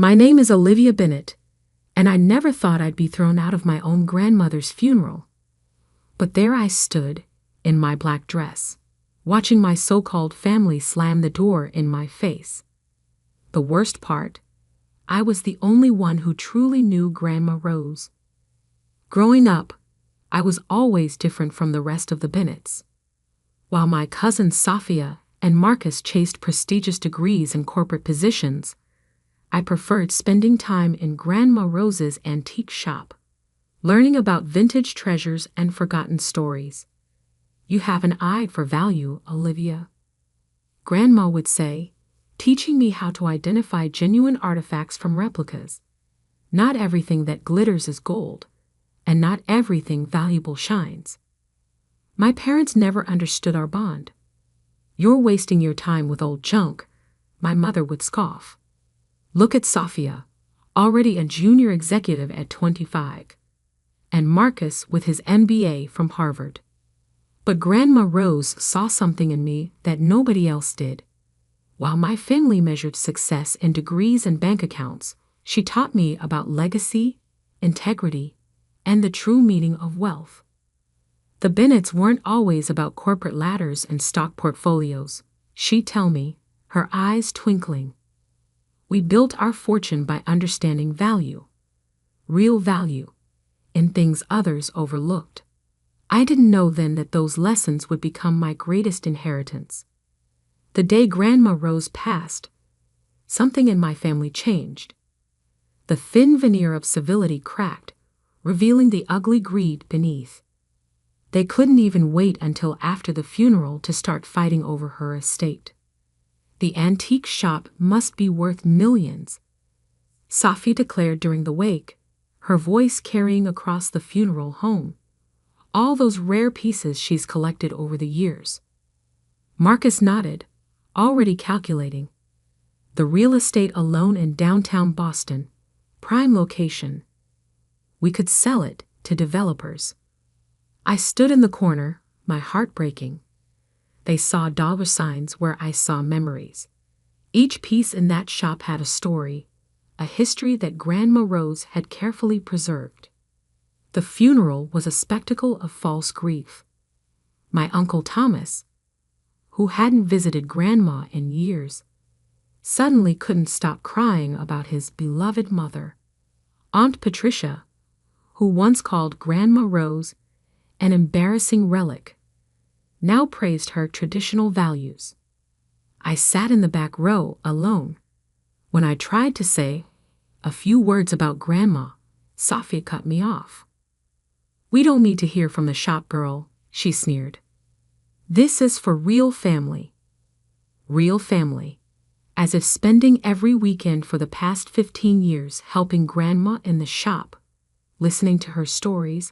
My name is Olivia Bennett, and I never thought I'd be thrown out of my own grandmother's funeral. But there I stood, in my black dress, watching my so-called family slam the door in my face. The worst part, I was the only one who truly knew Grandma Rose. Growing up, I was always different from the rest of the Bennetts. While my cousins Sophia and Marcus chased prestigious degrees and corporate positions, I preferred spending time in Grandma Rose's antique shop, learning about vintage treasures and forgotten stories. "You have an eye for value, Olivia," Grandma would say, teaching me how to identify genuine artifacts from replicas. Not everything that glitters is gold, and not everything valuable shines. My parents never understood our bond. "You're wasting your time with old junk," my mother would scoff. "Look at Sophia, already a junior executive at 25, and Marcus with his MBA from Harvard." But Grandma Rose saw something in me that nobody else did. While my family measured success in degrees and bank accounts, she taught me about legacy, integrity, and the true meaning of wealth. The Bennetts weren't always about corporate ladders and stock portfolios, she'd tell me, her eyes twinkling. We built our fortune by understanding value, real value, in things others overlooked. I didn't know then that those lessons would become my greatest inheritance. The day Grandma Rose passed, something in my family changed. The thin veneer of civility cracked, revealing the ugly greed beneath. They couldn't even wait until after the funeral to start fighting over her estate. The antique shop must be worth millions, Sophie declared during the wake, her voice carrying across the funeral home. "All those rare pieces she's collected over the years." Marcus nodded, already calculating. The real estate alone in downtown Boston, prime location. We could sell it to developers. I stood in the corner, my heart breaking. They saw dollar signs where I saw memories. Each piece in that shop had a story, a history that Grandma Rose had carefully preserved. The funeral was a spectacle of false grief. My Uncle Thomas, who hadn't visited Grandma in years, suddenly couldn't stop crying about his beloved mother. Aunt Patricia, who once called Grandma Rose an embarrassing relic, now praised her traditional values. I sat in the back row alone. When I tried to say a few words about Grandma, Sophia cut me off. "We don't need to hear from the shop girl," she sneered. "This is for real family." Real family. As if spending every weekend for the past 15 years helping Grandma in the shop, listening to her stories,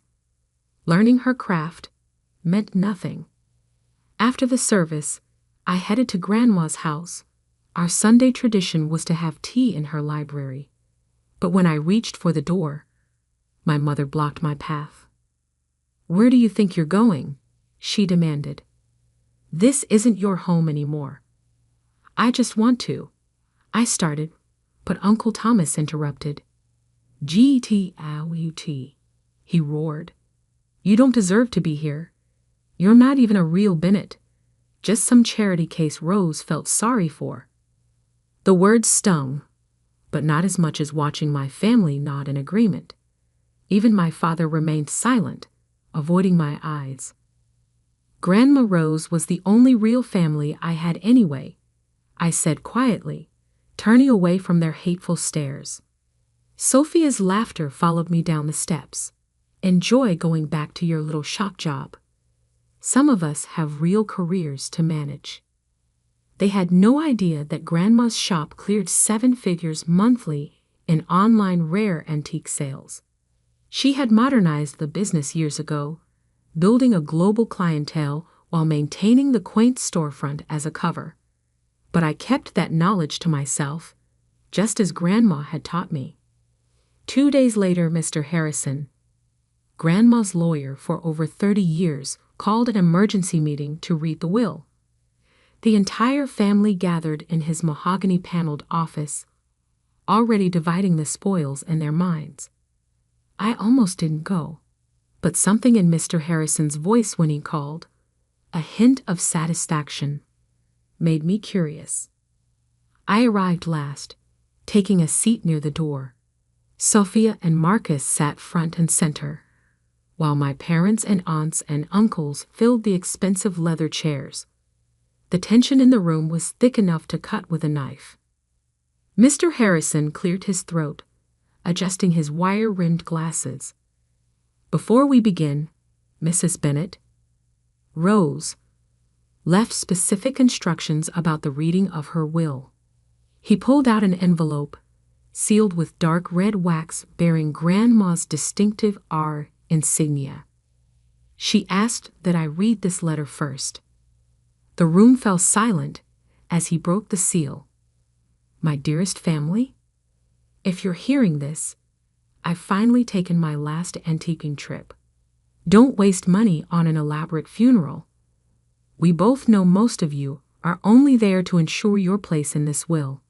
learning her craft, meant nothing. After the service, I headed to Grandma's house. Our Sunday tradition was to have tea in her library. But when I reached for the door, my mother blocked my path. "Where do you think you're going?" she demanded. "This isn't your home anymore." "I just want to," I started, but Uncle Thomas interrupted. "Get-out," he roared. "You don't deserve to be here. You're not even a real Bennett, just some charity case Rose felt sorry for." The words stung, but not as much as watching my family nod in agreement. Even my father remained silent, avoiding my eyes. Grandma Rose was the only real family I had anyway, I said quietly, turning away from their hateful stares. Sophia's laughter followed me down the steps. "Enjoy going back to your little shop job. Some of us have real careers to manage." They had no idea that Grandma's shop cleared 7 figures monthly in online rare antique sales. She had modernized the business years ago, building a global clientele while maintaining the quaint storefront as a cover. But I kept that knowledge to myself, just as Grandma had taught me. 2 days later, Mr. Harrison, Grandma's lawyer for over 30 years, called an emergency meeting to read the will. The entire family gathered in his mahogany-paneled office, already dividing the spoils in their minds. I almost didn't go, but something in Mr. Harrison's voice when he called, a hint of satisfaction, made me curious. I arrived last, taking a seat near the door. Sophia and Marcus sat front and center, while my parents and aunts and uncles filled the expensive leather chairs. The tension in the room was thick enough to cut with a knife. Mr. Harrison cleared his throat, adjusting his wire-rimmed glasses. "Before we begin, Mrs. Bennet," Rose left specific instructions about the reading of her will. He pulled out an envelope, sealed with dark red wax bearing Grandma's distinctive R insignia. She asked that I read this letter first. The room fell silent as he broke the seal. "My dearest family, if you're hearing this, I've finally taken my last antiquing trip. Don't waste money on an elaborate funeral. We both know most of you are only there to ensure your place in this will."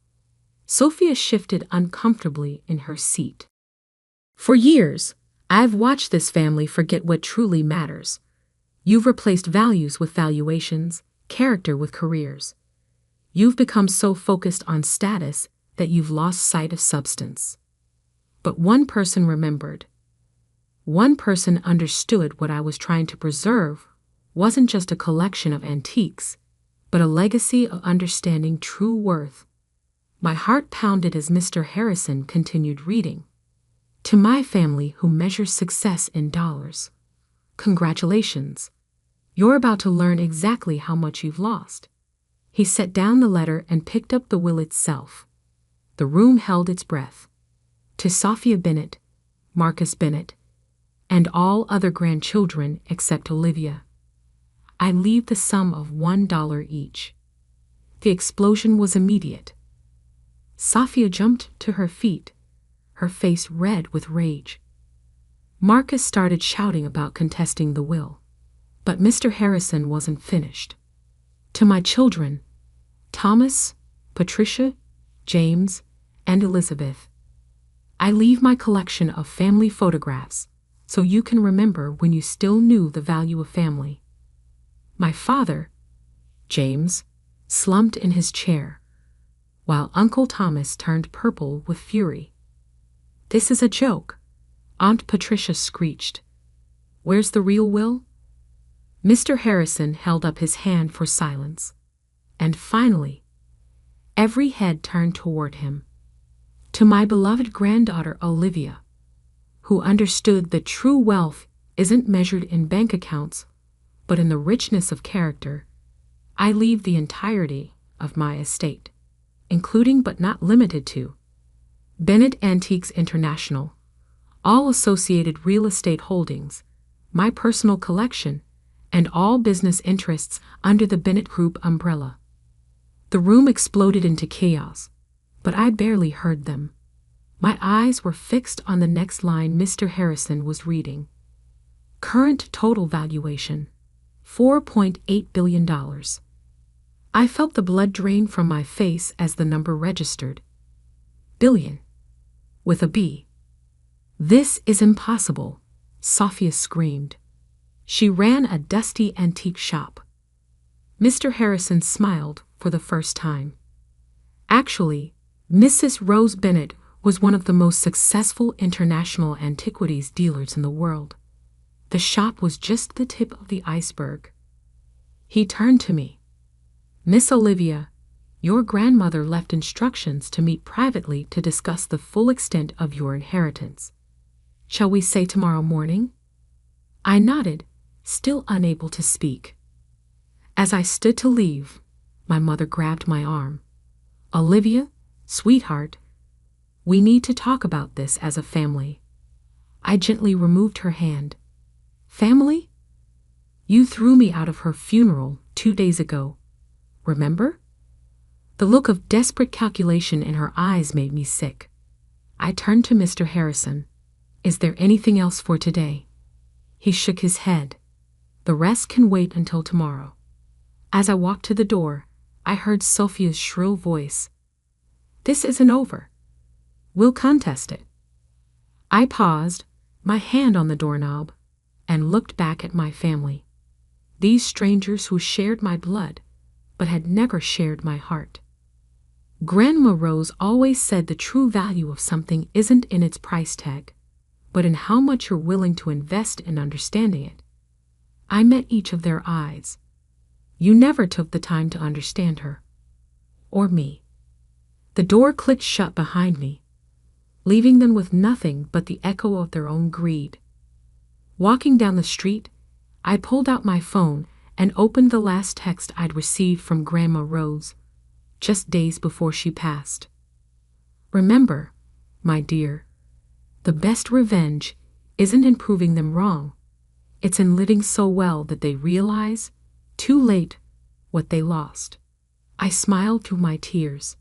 Sophia shifted uncomfortably in her seat. "For years, I've watched this family forget what truly matters. You've replaced values with valuations, character with careers. You've become so focused on status that you've lost sight of substance. But one person remembered. One person understood what I was trying to preserve wasn't just a collection of antiques, but a legacy of understanding true worth." My heart pounded as Mr. Harrison continued reading. "To my family who measures success in dollars, congratulations. You're about to learn exactly how much you've lost." He set down the letter and picked up the will itself. The room held its breath. "To Sophia Bennet, Marcus Bennet, and all other grandchildren except Olivia, I leave the sum of $1 each." The explosion was immediate. Sophia jumped to her feet, her face red with rage. Marcus started shouting about contesting the will, but Mr. Harrison wasn't finished. "To my children, Thomas, Patricia, James, and Elizabeth, I leave my collection of family photographs so you can remember when you still knew the value of family." My father, James, slumped in his chair, while Uncle Thomas turned purple with fury. "This is a joke," Aunt Patricia screeched. "Where's the real will?" Mr. Harrison held up his hand for silence. And finally, every head turned toward him. "To my beloved granddaughter Olivia, who understood that true wealth isn't measured in bank accounts, but in the richness of character, I leave the entirety of my estate, including but not limited to Bennet Antiques International, all associated real estate holdings, my personal collection, and all business interests under the Bennet Group umbrella." The room exploded into chaos, but I barely heard them. My eyes were fixed on the next line Mr. Harrison was reading. "Current total valuation, $4.8 billion. I felt the blood drain from my face as the number registered. Billion. With a B. "This is impossible," Sophia screamed. She ran a dusty antique shop. Mr. Harrison smiled for the first time. Actually, Mrs. Rose Bennet was one of the most successful international antiquities dealers in the world. The shop was just the tip of the iceberg. He turned to me. "Miss Olivia, your grandmother left instructions to meet privately to discuss the full extent of your inheritance. Shall we say tomorrow morning?" I nodded, still unable to speak. As I stood to leave, my mother grabbed my arm. "Olivia, sweetheart, we need to talk about this as a family." I gently removed her hand. "Family? You threw me out of her funeral 2 days ago. Remember?" The look of desperate calculation in her eyes made me sick. I turned to Mr. Harrison. "Is there anything else for today?" He shook his head. "The rest can wait until tomorrow." As I walked to the door, I heard Sophia's shrill voice. "This isn't over. We'll contest it. I paused, my hand on the doorknob, and looked back at my family. These strangers who shared my blood, but had never shared my heart. Grandma Rose always said the true value of something isn't in its price tag, but in how much you're willing to invest in understanding it. I met each of their eyes. You never took the time to understand her. Or me. The door clicked shut behind me, leaving them with nothing but the echo of their own greed. Walking down the street, I pulled out my phone and opened the last text I'd received from Grandma Rose, just days before she passed. Remember, my dear, the best revenge isn't in proving them wrong. It's in living so well that they realize, too late, what they lost. I smiled through my tears.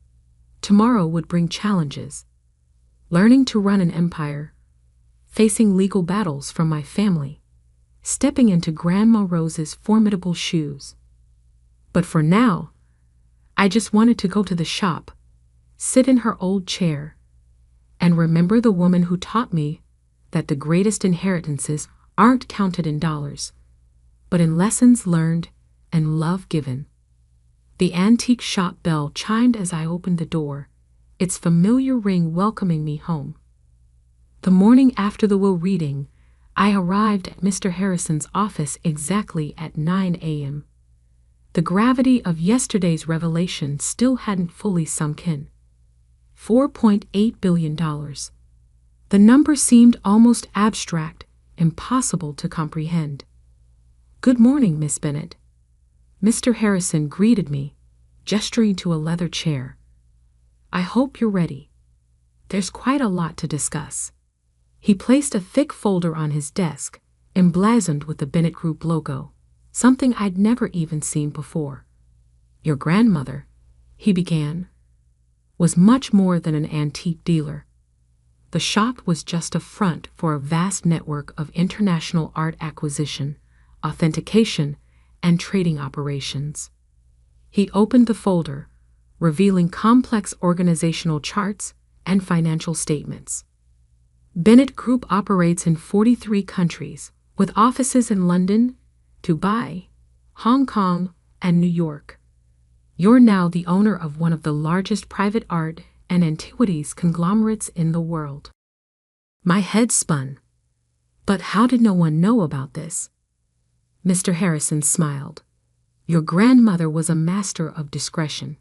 Tomorrow would bring challenges. Learning to run an empire, facing legal battles from my family, stepping into Grandma Rose's formidable shoes. But for now, I just wanted to go to the shop, sit in her old chair, and remember the woman who taught me that the greatest inheritances aren't counted in dollars, but in lessons learned and love given. The antique shop bell chimed as I opened the door, its familiar ring welcoming me home. The morning after the will reading, I arrived at Mr. Harrison's office exactly at 9 a.m. The gravity of yesterday's revelation still hadn't fully sunk in. $4.8 billion. The number seemed almost abstract, impossible to comprehend. "Good morning, Miss Bennet." Mr. Harrison greeted me, gesturing to a leather chair. "I hope you're ready. There's quite a lot to discuss." He placed a thick folder on his desk, emblazoned with the Bennett Group logo, something I'd never even seen before. "Your grandmother," he began, "was much more than an antique dealer. The shop was just a front for a vast network of international art acquisition, authentication, and trading operations." He opened the folder, revealing complex organizational charts and financial statements. Bennett Group operates in 43 countries, with offices in London, Dubai, Hong Kong, and New York. You're now the owner of one of the largest private art and antiquities conglomerates in the world. My head spun. But how did no one know about this? Mr. Harrison smiled. "Your grandmother was a master of discretion.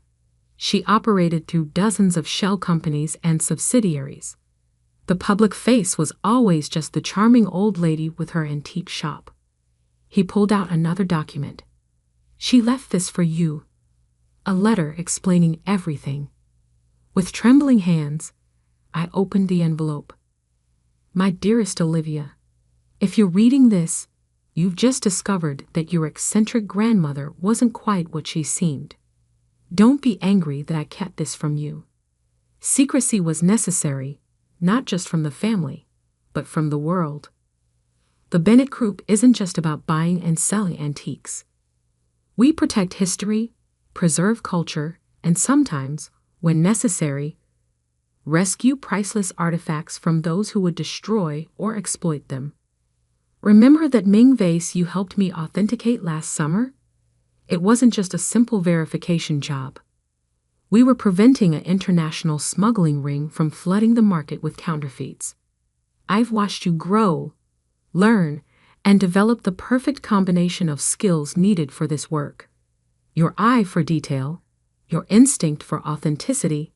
She operated through dozens of shell companies and subsidiaries. The public face was always just the charming old lady with her antique shop." He pulled out another document. "She left this for you. A letter explaining everything." With trembling hands, I opened the envelope. "My dearest Olivia, if you're reading this, you've just discovered that your eccentric grandmother wasn't quite what she seemed. Don't be angry that I kept this from you. Secrecy was necessary, not just from the family, but from the world. The Bennett Group isn't just about buying and selling antiques. We protect history, preserve culture, and sometimes, when necessary, rescue priceless artifacts from those who would destroy or exploit them. Remember that Ming vase you helped me authenticate last summer? It wasn't just a simple verification job. We were preventing an international smuggling ring from flooding the market with counterfeits. I've watched you grow, learn, and develop the perfect combination of skills needed for this work. Your eye for detail, your instinct for authenticity,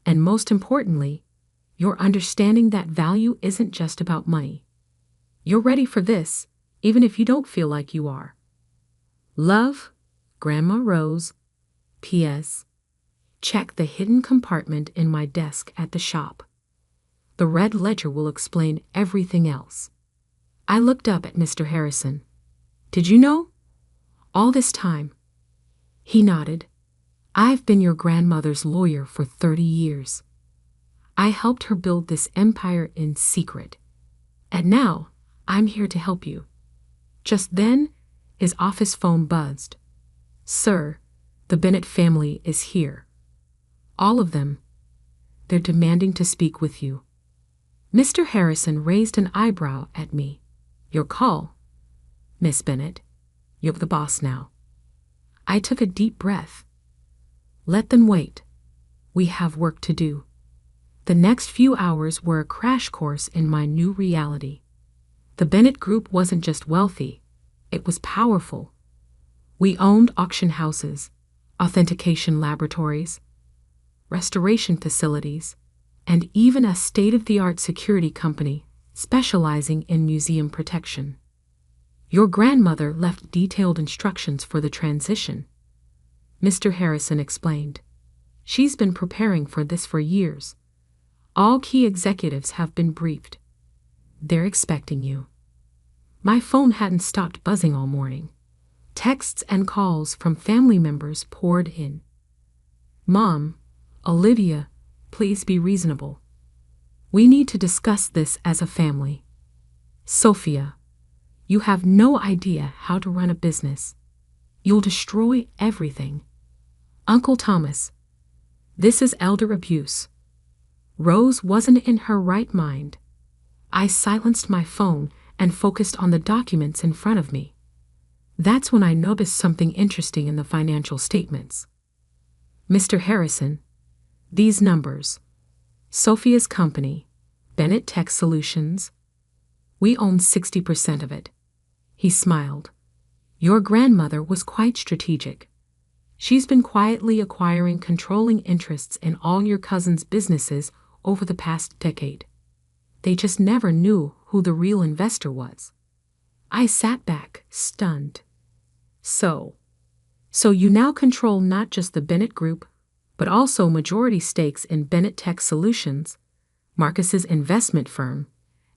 and most importantly, your understanding that value isn't just about money. You're ready for this, even if you don't feel like you are. Love, Grandma Rose. P.S. Check the hidden compartment in my desk at the shop. The red ledger will explain everything else." I looked up at Mr. Harrison. "Did you know? All this time?" He nodded. "I've been your grandmother's lawyer for 30 years. I helped her build this empire in secret. And now, I'm here to help you." Just then, his office phone buzzed. "Sir, the Bennett family is here. All of them." They're demanding to speak with you." Mr. Harrison raised an eyebrow at me. "Your call, Miss Bennett. You're the boss now." I took a deep breath. "Let them wait. We have work to do." The next few hours were a crash course in my new reality. The Bennett Group wasn't just wealthy, it was powerful. We owned auction houses, authentication laboratories, restoration facilities, and even a state-of-the-art security company specializing in museum protection. "Your grandmother left detailed instructions for the transition," Mr. Harrison explained. "She's been preparing for this for years. All key executives have been briefed. They're expecting you." My phone hadn't stopped buzzing all morning. Texts and calls from family members poured in. "Mom, Olivia, please be reasonable. We need to discuss this as a family. Sophia, you have no idea how to run a business. You'll destroy everything. Uncle Thomas, this is elder abuse." Rose wasn't in her right mind. I silenced my phone and focused on the documents in front of me. That's when I noticed something interesting in the financial statements. "Mr. Harrison, these numbers. Sophia's company, Bennett Tech Solutions. We own 60% of it." He smiled. "Your grandmother was quite strategic. She's been quietly acquiring controlling interests in all your cousin's businesses over the past decade. They just never knew who the real investor was." I sat back, stunned. So you now control not just the Bennett Group, but also majority stakes in Bennett Tech Solutions, Marcus's investment firm,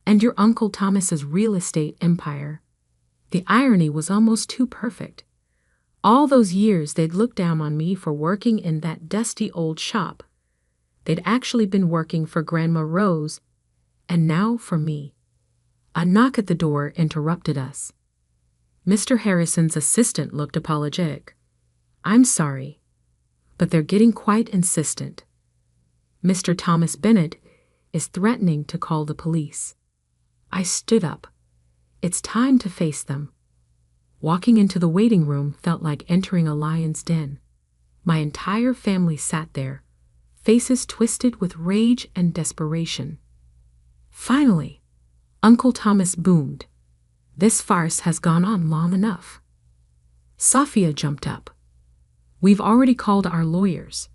and your Uncle Thomas's real estate empire. The irony was almost too perfect. All those years they'd looked down on me for working in that dusty old shop. They'd actually been working for Grandma Rose, and now for me. A knock at the door interrupted us. Mr. Harrison's assistant looked apologetic. "I'm sorry, but they're getting quite insistent. Mr. Thomas Bennett is threatening to call the police." I stood up. It's time to face them. Walking into the waiting room felt like entering a lion's den. My entire family sat there, faces twisted with rage and desperation. Finally, Uncle Thomas boomed. "This farce has gone on long enough." Sophia jumped up. "We've already called our lawyers.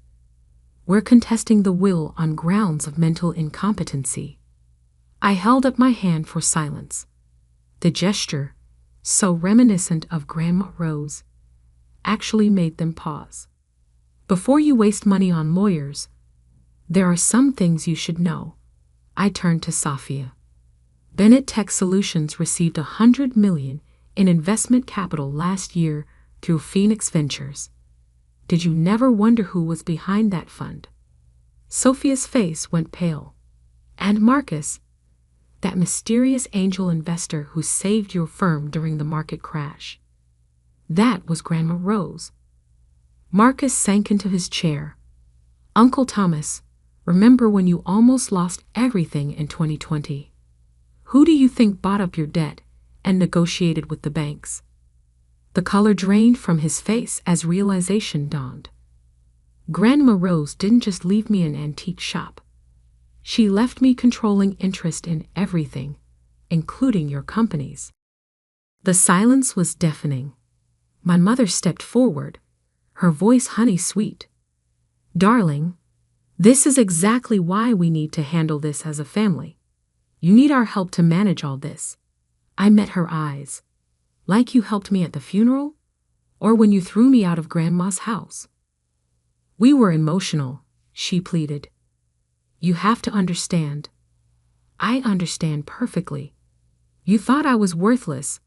We're contesting the will on grounds of mental incompetency." I held up my hand for silence. The gesture, so reminiscent of Grandma Rose, actually made them pause. "Before you waste money on lawyers, there are some things you should know." I turned to Sophia. "Bennett Tech Solutions received $100 million in investment capital last year through Phoenix Ventures. Did you never wonder who was behind that fund?" Sophia's face went pale. "And Marcus, that mysterious angel investor who saved your firm during the market crash. That was Grandma Rose." Marcus sank into his chair. "Uncle Thomas, remember when you almost lost everything in 2020? Who do you think bought up your debt and negotiated with the banks?" The color drained from his face as realization dawned. Grandma Rose didn't just leave me an antique shop. She left me controlling interest in everything, including your companies. The silence was deafening. My mother stepped forward, her voice honey-sweet. "Darling, this is exactly why we need to handle this as a family. You need our help to manage all this." I met her eyes. "Like you helped me at the funeral? Or when you threw me out of Grandma's house?" "We were emotional," she pleaded. "You have to understand." "I understand perfectly. You thought I was worthless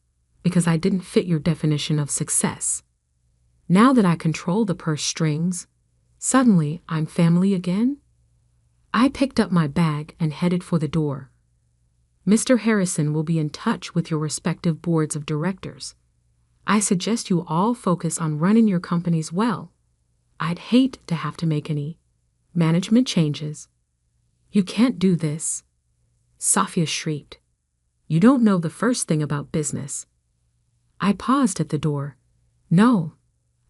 because I didn't fit your definition of success. Now that I control the purse strings, suddenly I'm family again?" I picked up my bag and headed for the door. "Mr. Harrison will be in touch with your respective boards of directors. I suggest you all focus on running your companies well. I'd hate to have to make any management changes "You can't do this," Safia shrieked. "You don't know the first thing about business." I paused at the door. "No,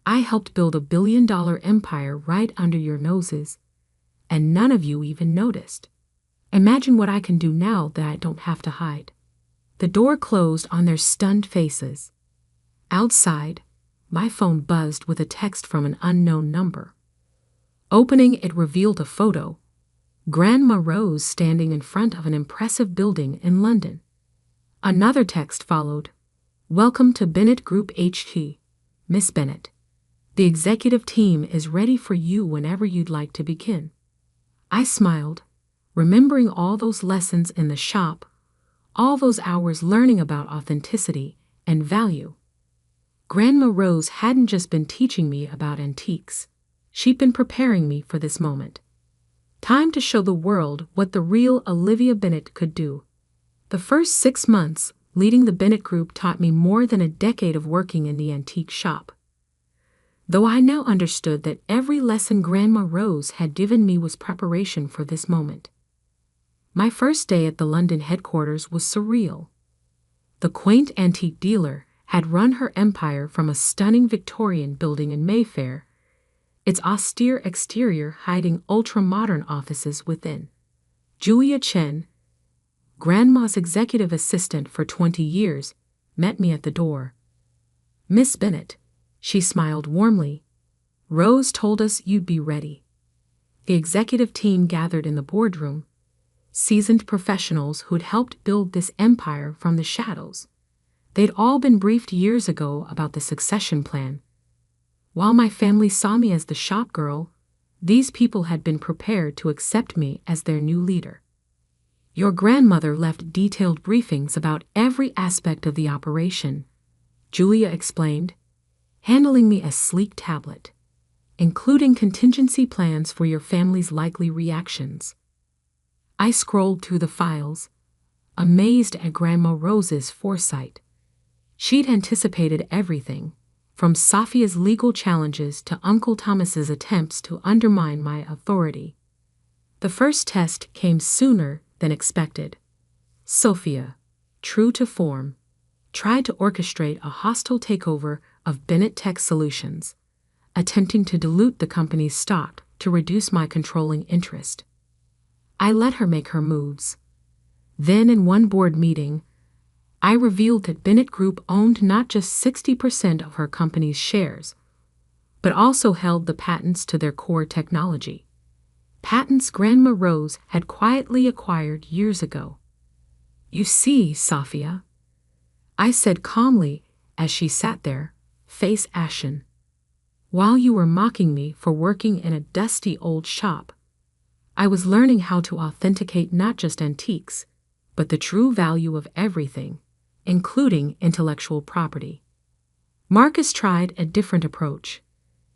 I helped build a billion-dollar empire right under your noses, and none of you even noticed. Imagine what I can do now that I don't have to hide." The door closed on their stunned faces. Outside, my phone buzzed with a text from an unknown number. Opening it revealed a photo. Grandma Rose standing in front of an impressive building in London. Another text followed. "Welcome to Bennett Group HQ, Miss Bennett. The executive team is ready for you whenever you'd like to begin." I smiled, remembering all those lessons in the shop, all those hours learning about authenticity and value. Grandma Rose hadn't just been teaching me about antiques. She'd been preparing me for this moment. Time to show the world what the real Olivia Bennett could do. The first 6 months leading the Bennett Group taught me more than a decade of working in the antique shop. Though I now understood that every lesson Grandma Rose had given me was preparation for this moment. My first day at the London headquarters was surreal. The quaint antique dealer had run her empire from a stunning Victorian building in Mayfair, its austere exterior hiding ultra-modern offices within. Julia Chen, Grandma's executive assistant for 20 years, met me at the door. "Miss Bennett," she smiled warmly, "Rose told us you'd be ready." The executive team gathered in the boardroom, seasoned professionals who'd helped build this empire from the shadows. They'd all been briefed years ago about the succession plan. While my family saw me as the shop girl, these people had been prepared to accept me as their new leader. "Your grandmother left detailed briefings about every aspect of the operation," Julia explained, handling me a sleek tablet, "including contingency plans for your family's likely reactions." I scrolled through the files, amazed at Grandma Rose's foresight. She'd anticipated everything, from Safia's legal challenges to Uncle Thomas's attempts to undermine my authority. The first test came sooner than expected. Sophia, true to form, tried to orchestrate a hostile takeover of Bennett Tech Solutions, attempting to dilute the company's stock to reduce my controlling interest. I let her make her moves. Then in one board meeting, I revealed that Bennett Group owned not just 60% of her company's shares, but also held the patents to their core technology. Patents Grandma Rose had quietly acquired years ago. "You see, Safia," I said calmly as she sat there, face ashen. "While you were mocking me for working in a dusty old shop, I was learning how to authenticate not just antiques, but the true value of everything, including intellectual property." Marcus tried a different approach.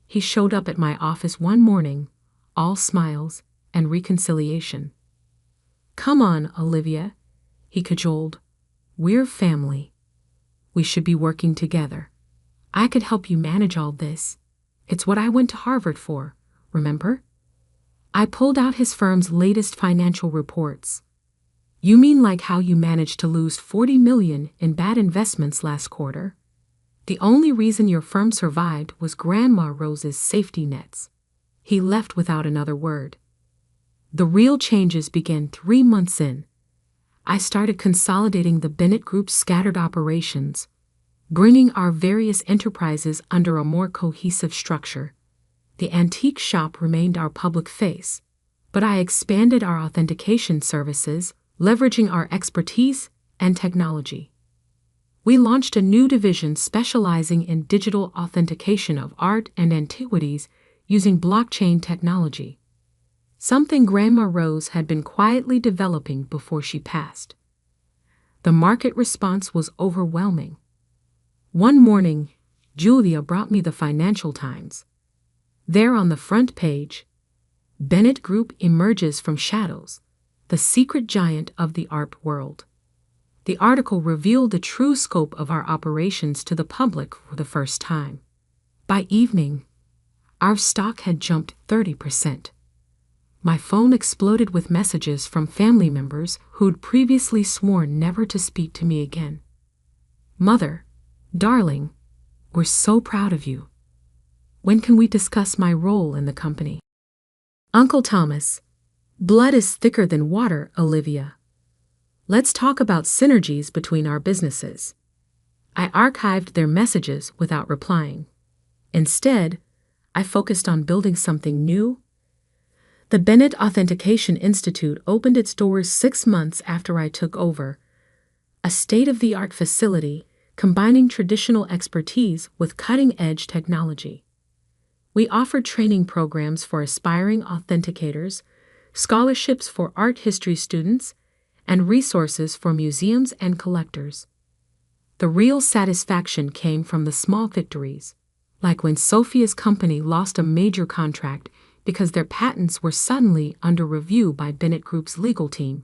He showed up at my office one morning, all smiles and reconciliation. "Come on, Olivia," he cajoled. "We're family. We should be working together. I could help you manage all this. It's what I went to Harvard for, remember?" I pulled out his firm's latest financial reports. "You mean like how you managed to lose $40 million in bad investments last quarter? The only reason your firm survived was Grandma Rose's safety nets." He left without another word. The real changes began 3 months in. I started consolidating the Bennett Group's scattered operations, bringing our various enterprises under a more cohesive structure. The antique shop remained our public face, but I expanded our authentication services, leveraging our expertise and technology. We launched a new division specializing in digital authentication of art and antiquities using blockchain technology, something Grandma Rose had been quietly developing before she passed. The market response was overwhelming. One morning, Julia brought me the Financial Times. There on the front page, "Bennett Group emerges from shadows, the secret giant of the art world." The article revealed the true scope of our operations to the public for the first time. By evening, our stock had jumped 30%. My phone exploded with messages from family members who'd previously sworn never to speak to me again. Mother, darling, we're so proud of you. When can we discuss my role in the company? Uncle Thomas, blood is thicker than water, Olivia. Let's talk about synergies between our businesses. I archived their messages without replying. Instead, I focused on building something new. The Bennett Authentication Institute opened its doors 6 months after I took over, a state-of-the-art facility combining traditional expertise with cutting-edge technology. We offered training programs for aspiring authenticators, scholarships for art history students, and resources for museums and collectors. The real satisfaction came from the small victories, like when Sophia's company lost a major contract because their patents were suddenly under review by Bennett Group's legal team,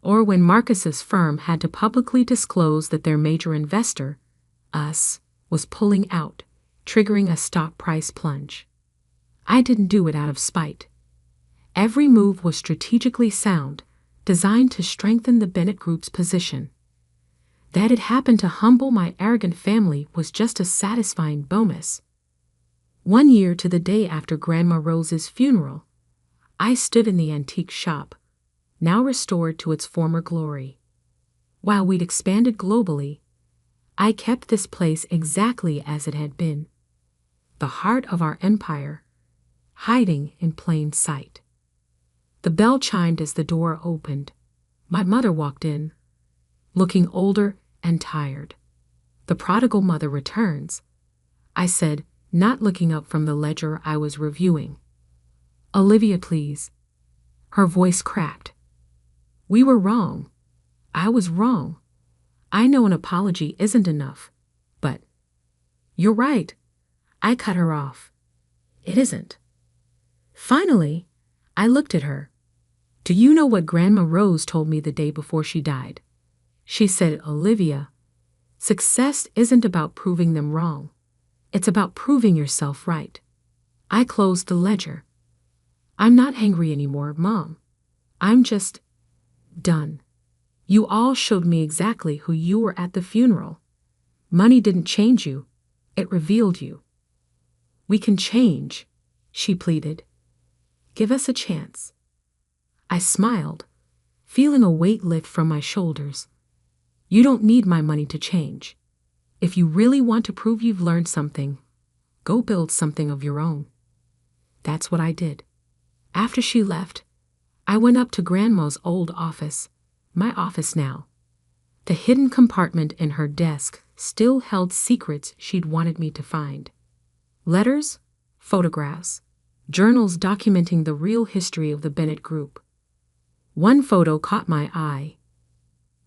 or when Marcus's firm had to publicly disclose that their major investor, us, was pulling out, triggering a stock price plunge. I didn't do it out of spite. Every move was strategically sound, designed to strengthen the Bennett Group's position. That it happened to humble my arrogant family was just a satisfying bonus. 1 year to the day after Grandma Rose's funeral, I stood in the antique shop, now restored to its former glory. While we'd expanded globally, I kept this place exactly as it had been, the heart of our empire, hiding in plain sight. The bell chimed as the door opened. My mother walked in, looking older and tired. The prodigal mother returns, I said, not looking up from the ledger I was reviewing. Olivia, please. Her voice cracked. We were wrong. I was wrong. I know an apology isn't enough, but... You're right. I cut her off. It isn't. Finally, I looked at her. Do you know what Grandma Rose told me the day before she died? She said, Olivia, success isn't about proving them wrong. It's about proving yourself right. I closed the ledger. I'm not angry anymore, Mom. I'm just done. You all showed me exactly who you were at the funeral. Money didn't change you. It revealed you. We can change, she pleaded. Give us a chance. I smiled, feeling a weight lift from my shoulders. You don't need my money to change. If you really want to prove you've learned something, go build something of your own. That's what I did. After she left, I went up to Grandma's old office, my office now. The hidden compartment in her desk still held secrets she'd wanted me to find. Letters, photographs, journals documenting the real history of the Bennett Group. One photo caught my eye.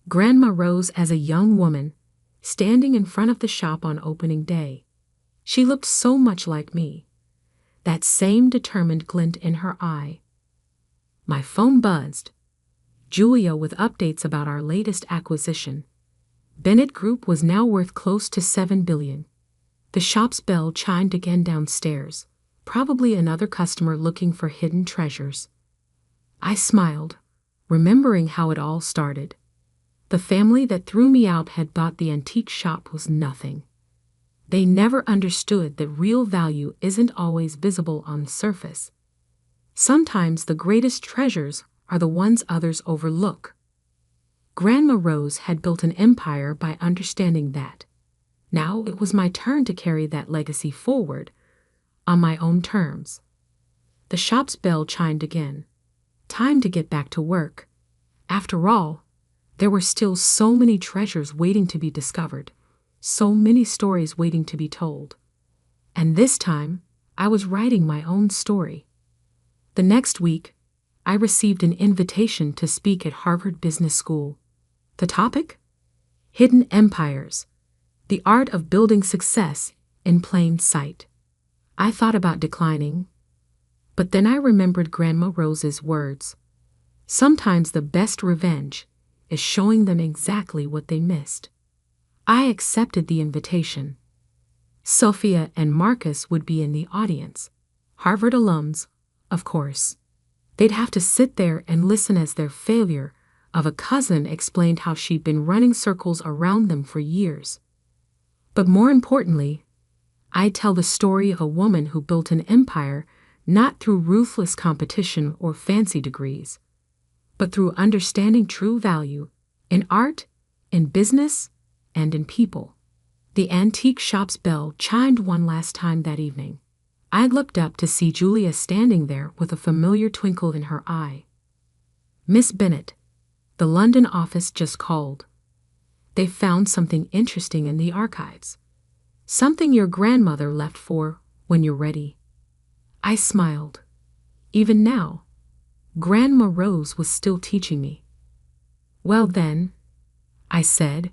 Grandma Rose as a young woman, standing in front of the shop on opening day. She looked so much like me. That same determined glint in her eye. My phone buzzed. Julia with updates about our latest acquisition. Bennett Group was now worth close to $7 billion. The shop's bell chimed again downstairs, probably another customer looking for hidden treasures. I smiled, remembering how it all started. The family that threw me out had thought the antique shop was nothing. They never understood that real value isn't always visible on the surface. Sometimes the greatest treasures are the ones others overlook. Grandma Rose had built an empire by understanding that. Now it was my turn to carry that legacy forward, on my own terms. The shop's bell chimed again. Time to get back to work. After all, there were still so many treasures waiting to be discovered, so many stories waiting to be told. And this time, I was writing my own story. The next week, I received an invitation to speak at Harvard Business School. The topic? Hidden Empires, the art of building success in plain sight. I thought about declining, but then I remembered Grandma Rose's words. Sometimes the best revenge is showing them exactly what they missed. I accepted the invitation. Sophia and Marcus would be in the audience. Harvard alums, of course. They'd have to sit there and listen as their failure of a cousin explained how she'd been running circles around them for years. But more importantly, I'd tell the story of a woman who built an empire not through ruthless competition or fancy degrees, but through understanding true value in art, in business, and in people. The antique shop's bell chimed one last time that evening. I looked up to see Julia standing there with a familiar twinkle in her eye. "Miss Bennet, the London office just called. They found something interesting in the archives. Something your grandmother left for when you're ready." I smiled. Even now, Grandma Rose was still teaching me. "Well then," I said,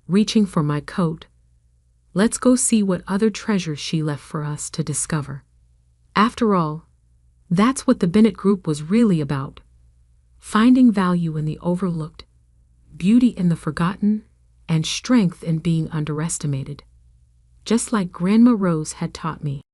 reaching for my coat, "let's go see what other treasures she left for us to discover." After all, that's what the Bennett Group was really about. Finding value in the overlooked, beauty in the forgotten, and strength in being underestimated. Just like Grandma Rose had taught me.